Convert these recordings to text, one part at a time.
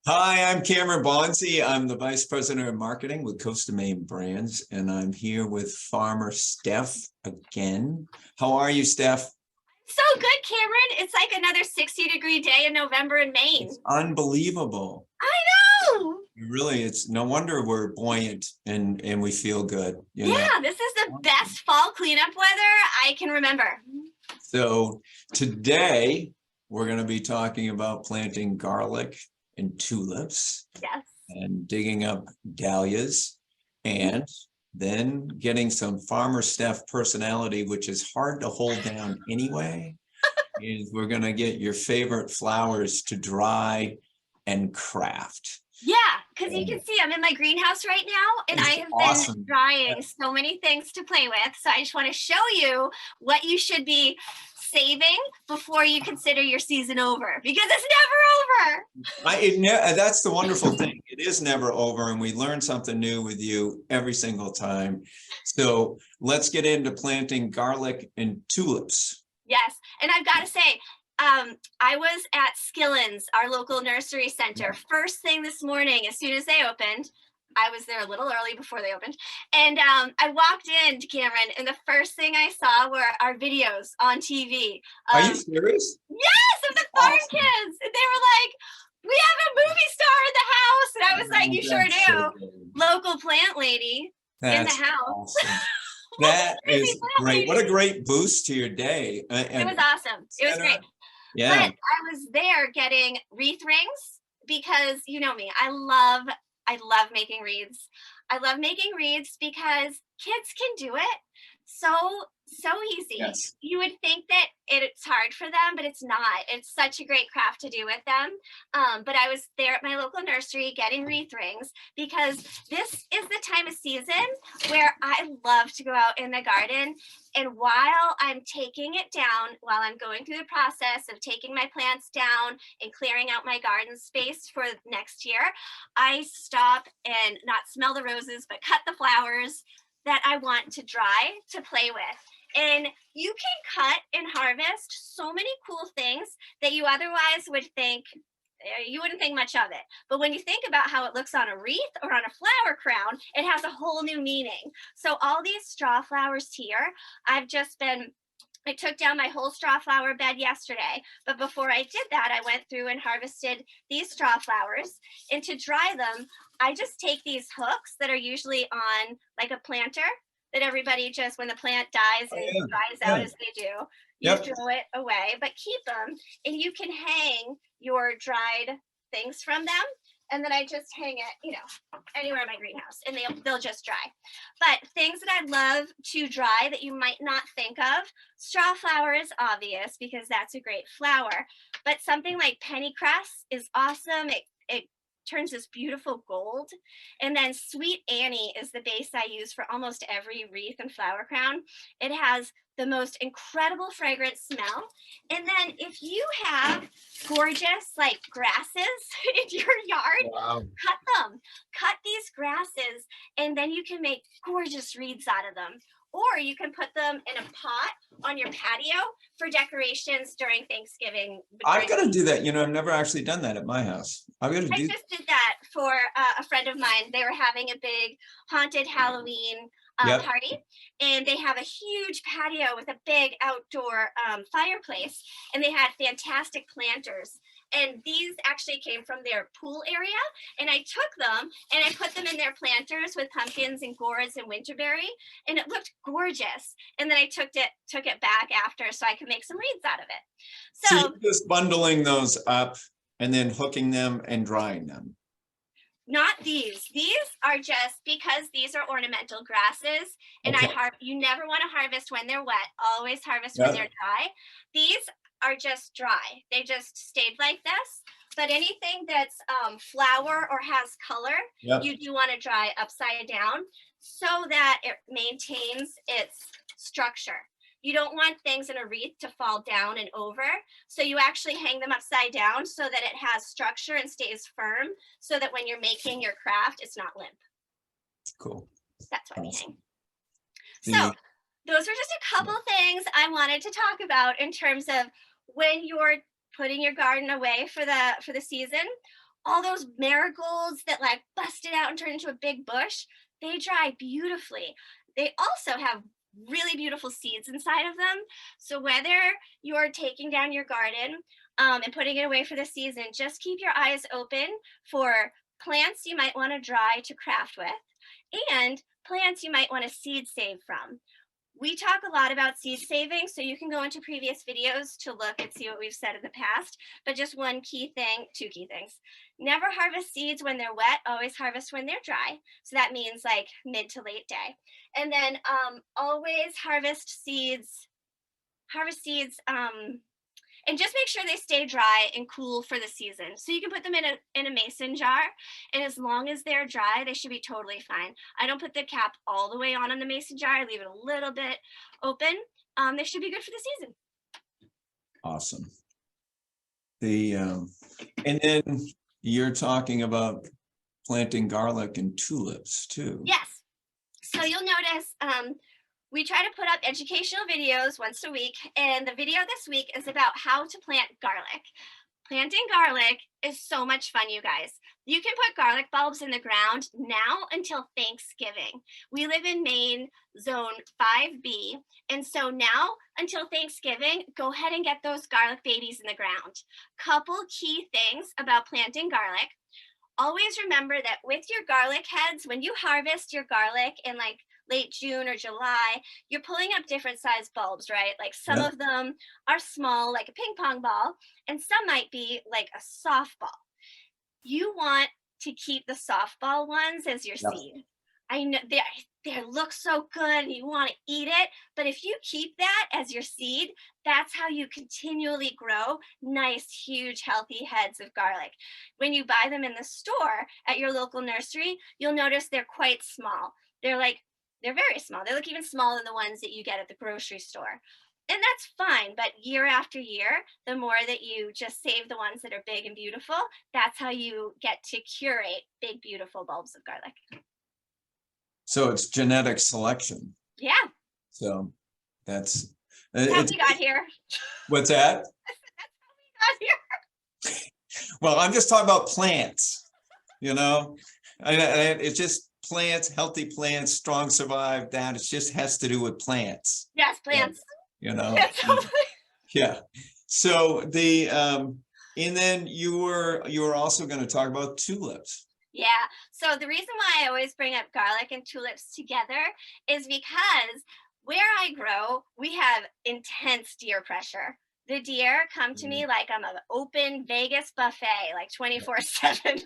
Hi, I'm Cameron Bonzi. I'm the Vice President of Marketing with Coast of Maine Brands, and I'm here with Farmer Steph again. How are you, Steph? So good, Cameron. It's like another 60-degree day in November in It's Maine. unbelievable. I know. Really, it's no wonder we're buoyant and we feel good, you know. Yeah, this is the best fall cleanup weather I can remember. So today we're going to be talking about planting garlic and tulips Yes. and digging up dahlias and then getting some Farmer Steph personality, which is hard to hold down anyway. Is we're going to get your favorite flowers to dry and craft. Yeah, because you can see I'm in my greenhouse right now, and I It's have been awesome. drying so many things to play with. So I just want to show you what you should be saving before you consider your season over, because it's never over. That's the wonderful thing. It is never over, and we learn something new with you every single time. So let's get into planting garlic and tulips. Yes, and I've got to say, I was at Skillins, our local nursery center, first thing this morning. As soon as they opened, I was there a little early before they opened, and I walked in to Cameron, and the first thing I saw were our videos on TV. Are you serious? Yes, of the farm kids, and they were like, "We have a movie star in the house," and I was like, "You sure That's so do." good. Local plant lady in the That's house. awesome. That Crazy is plant great. What lady. a great boost to your day. It was awesome. It was great. But Yeah. I was there getting wreath rings because you know me. I love making wreaths. I love making wreaths because kids can do it so easy. Yes. You would think that it's hard for them, but it's not. It's such a great craft to do with them. But I was there at my local nursery getting wreath rings because this is the time of season where I love to go out in the garden. And while I'm taking it down, while I'm going through the process of taking my plants down and clearing out my garden space for next year, I stop and not smell the roses, but cut the flowers that I want to dry to play with. And you can cut and harvest so many cool things that you otherwise would think you wouldn't think much of it. But when you think about how it looks on a wreath or on a flower crown, it has a whole new meaning. So all these straw flowers here, I took down my whole straw flower bed yesterday, but before I did that, I went through and harvested these straw flowers. And to dry them, I just take these hooks that are usually on like a planter that everybody just, when the plant dies Oh, and yeah. dries out Yeah. as they do, you Yep. throw it away, but keep them and you can hang your dried things from them. And then I just hang it, anywhere in my greenhouse and they'll just dry. But things that I love to dry that you might not think of, straw flower is obvious because that's a great flower. But something like pennycress is awesome. It turns this beautiful gold. And then Sweet Annie is the base I use for almost every wreath and flower crown. It has the most incredible fragrant smell. And then if you have gorgeous like grasses in your yard, Wow. cut them. Cut these grasses and then you can make gorgeous wreaths out of them. Or you can put them in a pot on your patio for decorations during Thanksgiving. I've got to do that. I've never actually done that at my house. I've got to I do. just did that for a friend of mine. They were having a big haunted Halloween Yep. party, and they have a huge patio with a big outdoor fireplace, and they had fantastic planters. And these actually came from their pool area, and I took them and I put them in their planters with pumpkins and gourds and winterberry, and it looked gorgeous. And then I took it back after so I could make some wreaths out of it. So So you're just bundling those up and then hooking them and drying them. not these. These are just because these are ornamental grasses, and Okay. you never want to harvest when they're wet. Always harvest Yep. when they're dry. These are just dry. They just stayed like this. But anything that's flower or has color, Yep. you do want to dry upside down so that it maintains its structure. You don't want things in a wreath to fall down and over. So you actually hang them upside down so that it has structure and stays firm so that when you're making your craft, it's not limp. Cool. That's why we Awesome. hang. So those are just a couple things I wanted to talk about in terms of when you're putting your garden away for the season. all those marigolds that like busted out and turned into a big bush, they dry beautifully. They also have really beautiful seeds inside of them. So whether you're taking down your garden and putting it away for the season, just keep your eyes open for plants you might want to dry to craft with and plants you might want to seed save from. We talk a lot about seed saving, so you can go into previous videos to look and see what we've said in the past. But just one key thing, two key things. Never harvest seeds when they're wet, always harvest when they're dry. So that means like mid to late day. And then always harvest seeds and just make sure they stay dry and cool for the season. So you can put them in a mason jar, and as long as they're dry, they should be totally fine. I don't put the cap all the way on in the mason jar. I leave it a little bit open. They should be good for the season. Awesome. And then you're talking about planting garlic and tulips too. Yes. So you'll notice we try to put up educational videos once a week, and the video this week is about how to plant garlic. Planting garlic is so much fun, you guys. You can put garlic bulbs in the ground now until Thanksgiving. We live in Maine, zone 5B, and so now until Thanksgiving, go ahead and get those garlic babies in the ground. Couple key things about planting garlic. Always remember that with your garlic heads, when you harvest your garlic in like late June or July, you're pulling up different size bulbs, right? Like some of them are small, like a ping pong ball, and some might be like a softball. You want to keep the softball ones as your seed. I know they look so good and you want to eat it, but if you keep that as your seed, that's how you continually grow nice, huge, healthy heads of garlic. When you buy them in the store at your local nursery, you'll notice they're quite small. They're very small. They look even smaller than the ones that you get at the grocery store. And that's fine, but year after year, the more that you just save the ones that are big and beautiful, that's how you get to curate big, beautiful bulbs of garlic. So it's genetic selection. Yeah. So that's how we got here. What's that? That's how we got here. Well, I'm just talking about plants, you know, it's just plants, healthy plants, strong survive. That it just has to do with plants. Yes, plants. You know. Yeah, totally. Yeah. So and then you were also going to talk about tulips. Yeah. So the reason why I always bring up garlic and tulips together is because where I grow, we have intense deer pressure. The deer come to me like I'm an open Vegas buffet, like 24/7.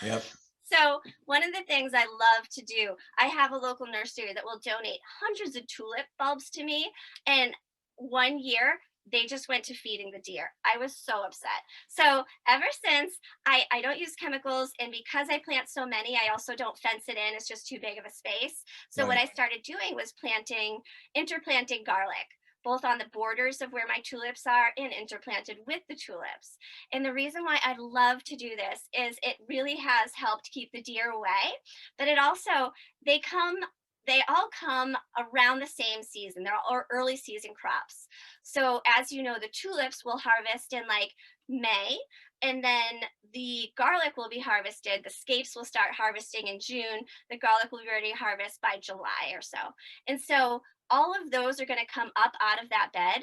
Yep. So one of the things I love to do, I have a local nursery that will donate hundreds of tulip bulbs to me. And one year, they just went to feeding the deer. I was so upset. So ever since, I don't use chemicals. And because I plant so many, I also don't fence it in. It's just too big of a space. So what I started doing was interplanting garlic, both on the borders of where my tulips are and interplanted with the tulips. And the reason why I love to do this is it really has helped keep the deer away, but it also, they all come around the same season. They're all early season crops. So as you know, the tulips will harvest in like May, and then the garlic will be harvested. The scapes will start harvesting in June. The garlic will be ready to harvest by July or so. And so all of those are going to come up out of that bed.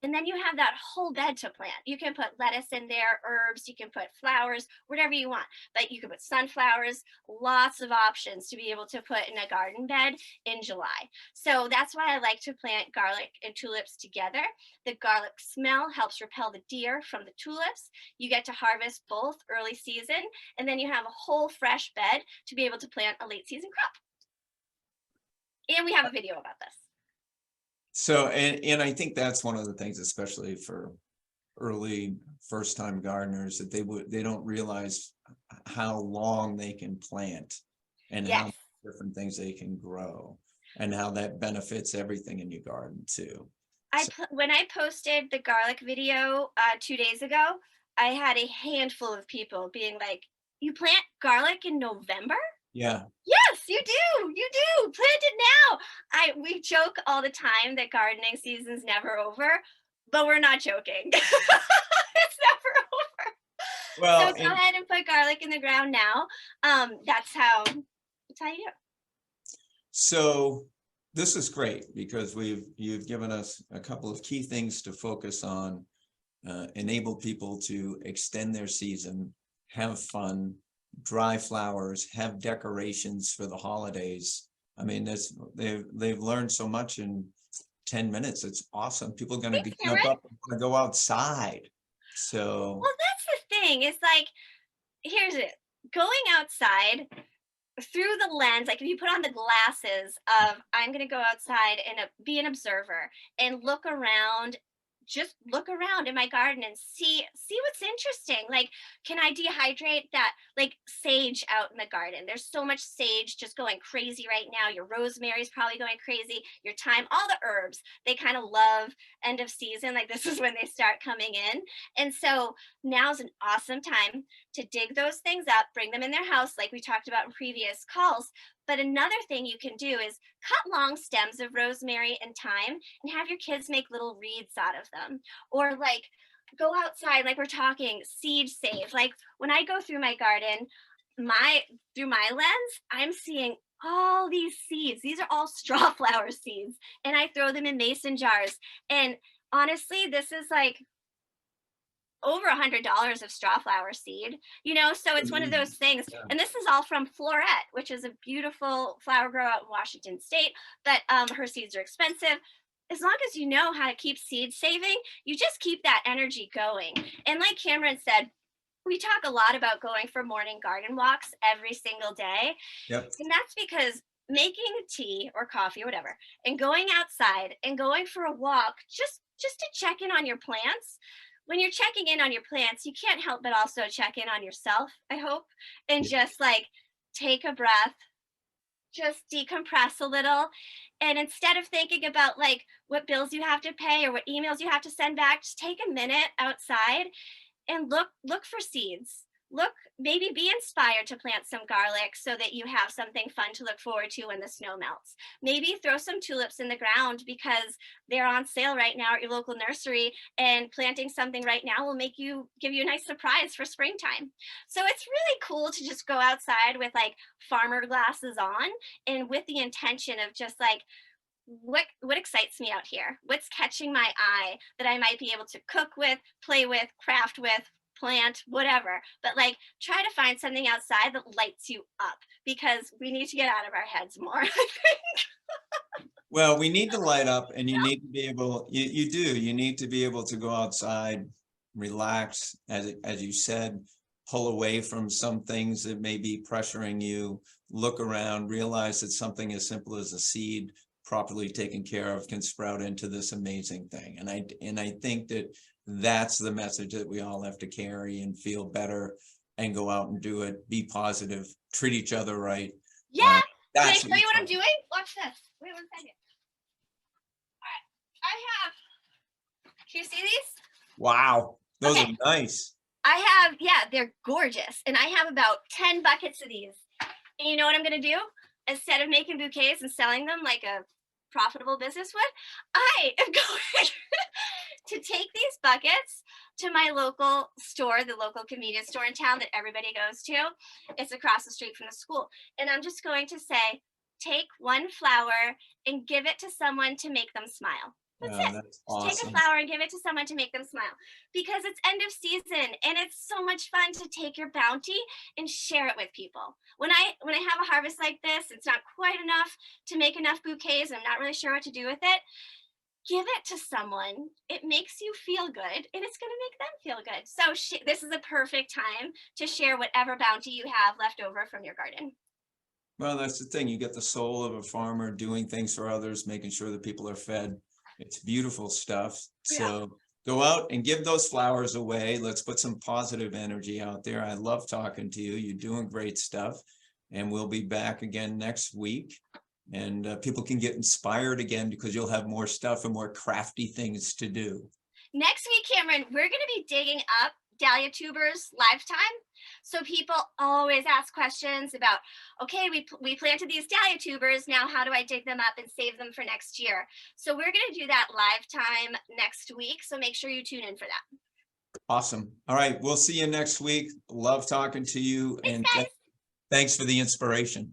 And then you have that whole bed to plant. You can put lettuce in there, herbs, you can put flowers, whatever you want. But you can put sunflowers, lots of options to be able to put in a garden bed in July. So that's why I like to plant garlic and tulips together. The garlic smell helps repel the deer from the tulips. You get to harvest both early season, and then you have a whole fresh bed to be able to plant a late season crop. And we have a video about this. So, and I think that's one of the things, especially for early first-time gardeners, that they don't realize how long they can plant and how different things they can grow and how that benefits everything in your garden too. When I posted the garlic video 2 days ago, I had a handful of people being like, "You plant garlic in November?" Yeah. Yes, you do. You do. Plant it now. We joke all the time that gardening season's never over, but we're not joking. It's never over. Well, go ahead and put garlic in the ground now. That's how you do it. so this is great because you've given us a couple of key things to focus on, enable people to extend their season, have fun, dry flowers, have decorations for the holidays. I mean, they've learned so much in 10 minutes. It's awesome. People are going to Thanks, jump Cameron. up and wanna go outside. So Well, that's the thing. It's like, here's it. Going outside through the lens, like if you put on the glasses of I'm going to go outside and be an observer and look around, just look around in my garden and see what's interesting. Like, can I dehydrate that like sage out in the garden? There's so much sage just going crazy right now. Your rosemary's probably going crazy. Your thyme, all the herbs, they kind of love end of season. Like this is when they start coming in. And so now's an awesome time to dig those things up, bring them in their house, like we talked about in previous calls. But another thing you can do is cut long stems of rosemary and thyme and have your kids make little wreaths out of them. Or like go outside, like we're talking seed save. Like when I go through my garden, through my lens, I'm seeing all these seeds. These are all straw flower seeds. And I throw them in mason jars. And honestly, this is like over $100 of straw flower seed, so it's one of those things. yeah. And this is all from Florette, which is a beautiful flower grower out in Washington State, but her seeds are expensive. As long as you know how to keep seed saving, you just keep that energy going. And like Cameron said, we talk a lot about going for morning garden walks every single day. Yep. And that's because making tea or coffee or whatever and going outside and going for a walk just to check in on your plants. When you're checking in on your plants, you can't help but also check in on yourself, I hope, and just like take a breath, just decompress a little. And instead of thinking about like what bills you have to pay or what emails you have to send back, just take a minute outside and look for seeds. Look, maybe be inspired to plant some garlic so that you have something fun to look forward to when the snow melts. Maybe throw some tulips in the ground because they're on sale right now at your local nursery, and planting something right now will give you a nice surprise for springtime. So it's really cool to just go outside with like farmer glasses on and with the intention of just like what excites me out here, what's catching my eye that I might be able to cook with, play with, craft with, plant, whatever. But like try to find something outside that lights you up, because we need to get out of our heads more, I think. Well, we need to light up, and you need to be able, you need to be able to go outside, relax, as you said, pull away from some things that may be pressuring you, look around, realize that something as simple as a seed properly taken care of can sprout into this amazing thing. And I think that's the message that we all have to carry and feel better and go out and do it, be positive, treat each other right. Yeah. Can I That's show you what I'm doing? Watch this. Wait 1 second. All right. Do you see these? Wow. Those Okay. are nice. They're gorgeous. And I have about 10 buckets of these. And you know what I'm going to do? Instead of making bouquets and selling them like a profitable business would, I am going to take these buckets to my local store, the local convenience store in town that everybody goes to. It's across the street from the school. And I'm just going to say, take one flower and give it to someone to make them smile. That's it. That's Just awesome. take a flower and give it to someone to make them smile, because it's end of season and it's so much fun to take your bounty and share it with people. When I have a harvest like this, it's not quite enough to make enough bouquets. I'm not really sure what to do with it. Give it to someone. It makes you feel good, and it's going to make them feel good. So this is a perfect time to share whatever bounty you have left over from your garden. Well, that's the thing. You get the soul of a farmer doing things for others, making sure that people are fed. It's beautiful stuff. So go out and give those flowers away. Let's put some positive energy out there. I love talking to you. You're doing great stuff. And we'll be back again next week. And people can get inspired again, because you'll have more stuff and more crafty things to do. Next week, Cameron, we're going to be digging up dahlia tubers lifetime. So people always ask questions about, okay, we planted these dahlia tubers. Now, how do I dig them up and save them for next year? So we're going to do that lifetime next week. So make sure you tune in for that. Awesome. All right. We'll see you next week. Love talking to you. Thanks, And guys. thanks for the inspiration.